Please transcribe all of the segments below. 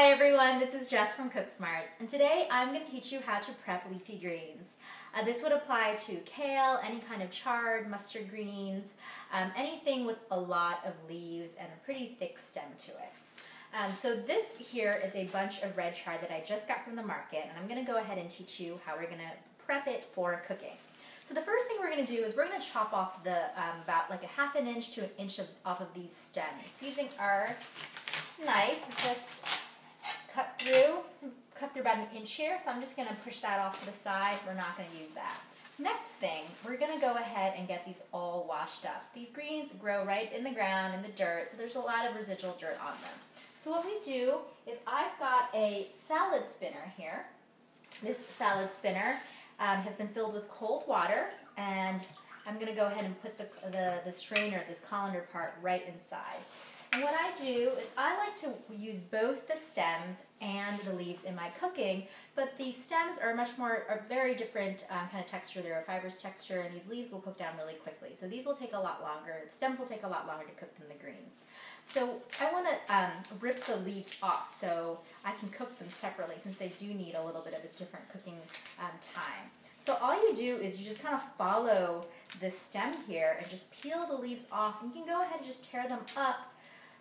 Hi everyone, this is Jess from Cook Smarts, and today I'm going to teach you how to prep leafy greens. This would apply to kale, any kind of chard, mustard greens, anything with a lot of leaves and a pretty thick stem to it. So this here is a bunch of red chard that I just got from the market, and I'm going to go ahead and teach you how we're going to prep it for cooking. So the first thing we're going to do is we're going to chop off the about like a ½ inch to an inch off of these stems. Using our knife, just cut through about an inch here, so I'm just going to push that off to the side. We're not going to use that. Next thing, we're going to go ahead and get these all washed up. These greens grow right in the ground, in the dirt, so there's a lot of residual dirt on them. So what we do is I've got a salad spinner here. This salad spinner has been filled with cold water, and I'm going to go ahead and put the strainer, this colander part, right inside. And what I do is I like to use both the stems and the leaves in my cooking, but the stems are a very different kind of texture. They're a fibrous texture, and these leaves will cook down really quickly. So these will take a lot longer. The stems will take a lot longer to cook than the greens. So I want to rip the leaves off so I can cook them separately, since they do need a little bit of a different cooking time. So all you do is you just kind of follow the stem here and just peel the leaves off. You can go ahead and just tear them up,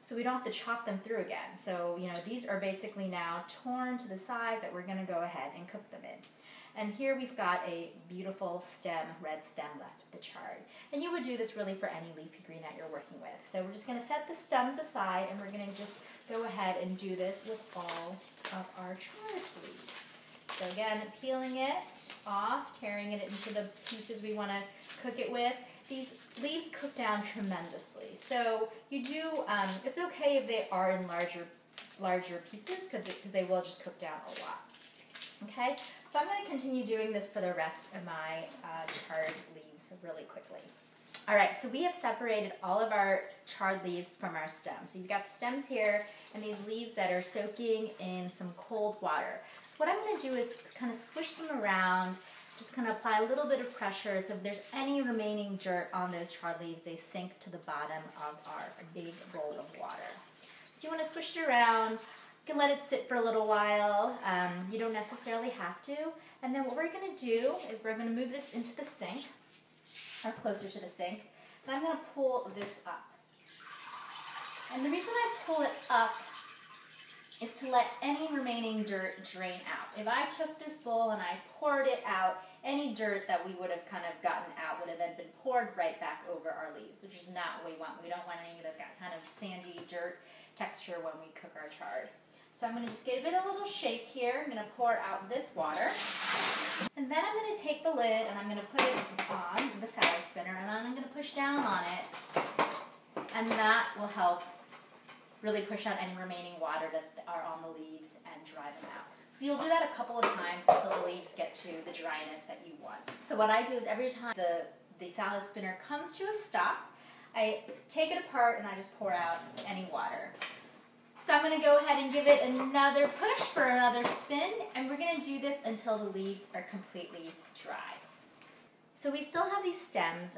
so we don't have to chop them through again. So, these are basically now torn to the size that we're going to go ahead and cook them in. And here we've got a beautiful stem, red stem left of the chard. And you would do this really for any leafy green that you're working with. So we're just going to set the stems aside, and we're going to just go ahead and do this with all of our chard leaves. So again, peeling it off, tearing it into the pieces we want to cook it with. These leaves cook down tremendously, so you do. It's okay if they are in larger pieces, because they will just cook down a lot. Okay, so I'm going to continue doing this for the rest of my chard leaves really quickly. All right, so we have separated all of our chard leaves from our stems. So you've got the stems here and these leaves that are soaking in some cold water. So what I'm going to do is kind of swish them around. Just kind of apply a little bit of pressure, so if there's any remaining dirt on those chard leaves, they sink to the bottom of our big bowl of water. So you want to swish it around. You can let it sit for a little while. You don't necessarily have to. And then what we're going to do is we're going to move this into the sink, or closer to the sink, and I'm going to pull this up. And the reason I pull it up is to let any remaining dirt drain out. If I took this bowl and I poured it out, any dirt that we would have kind of gotten out would have then been poured right back over our leaves, which is not what we want. We don't want any of this kind of sandy dirt texture when we cook our chard. So I'm going to just give it a little shake here. I'm going to pour out this water. And then I'm going to take the lid and I'm going to put it on the salad spinner, and then I'm going to push down on it. And that will help really push out any remaining water that are on the leaves and dry them out. So you'll do that a couple of times until the leaves get to the dryness that you want. So what I do is every time the salad spinner comes to a stop, I take it apart and I just pour out any water. So I'm going to go ahead and give it another push for another spin, and we're going to do this until the leaves are completely dry. So we still have these stems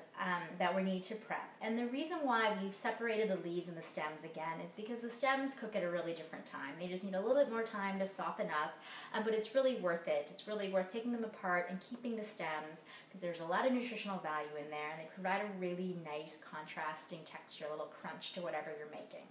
that we need to prep, and the reason why we've separated the leaves and the stems again is because the stems cook at a really different time. They just need a little bit more time to soften up, but it's really worth it. It's really worth taking them apart and keeping the stems, because there's a lot of nutritional value in there, and they provide a really nice contrasting texture, a little crunch to whatever you're making.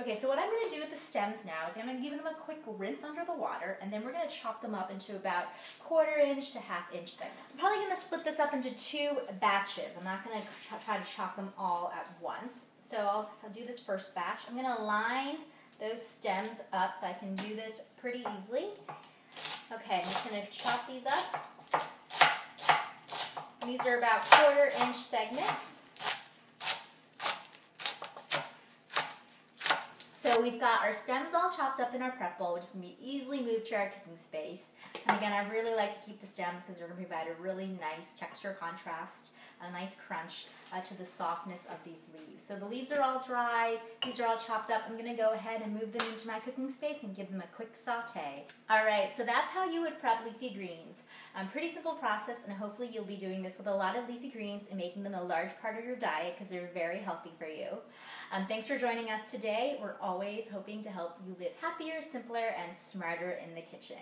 Okay, so what I'm going to do with the stems now is I'm going to give them a quick rinse under the water, and then we're going to chop them up into about 1/4 inch to ½ inch segments. I'm probably going to split this up into 2 batches. I'm not going to try to chop them all at once. So I'll do this first batch. I'm going to line those stems up so I can do this pretty easily. Okay, I'm just going to chop these up. These are about 1/4 inch segments. So we've got our stems all chopped up in our prep bowl, which is going to be easily moved to our cooking space. And again, I really like to keep the stems because they're going to provide a really nice texture contrast a nice crunch to the softness of these leaves. So the leaves are all dry, these are all chopped up. I'm gonna go ahead and move them into my cooking space and give them a quick saute. All right, so that's how you would prep leafy greens. Pretty simple process, and hopefully you'll be doing this with a lot of leafy greens and making them a large part of your diet because they're very healthy for you. Thanks for joining us today. We're always hoping to help you live happier, simpler, and smarter in the kitchen.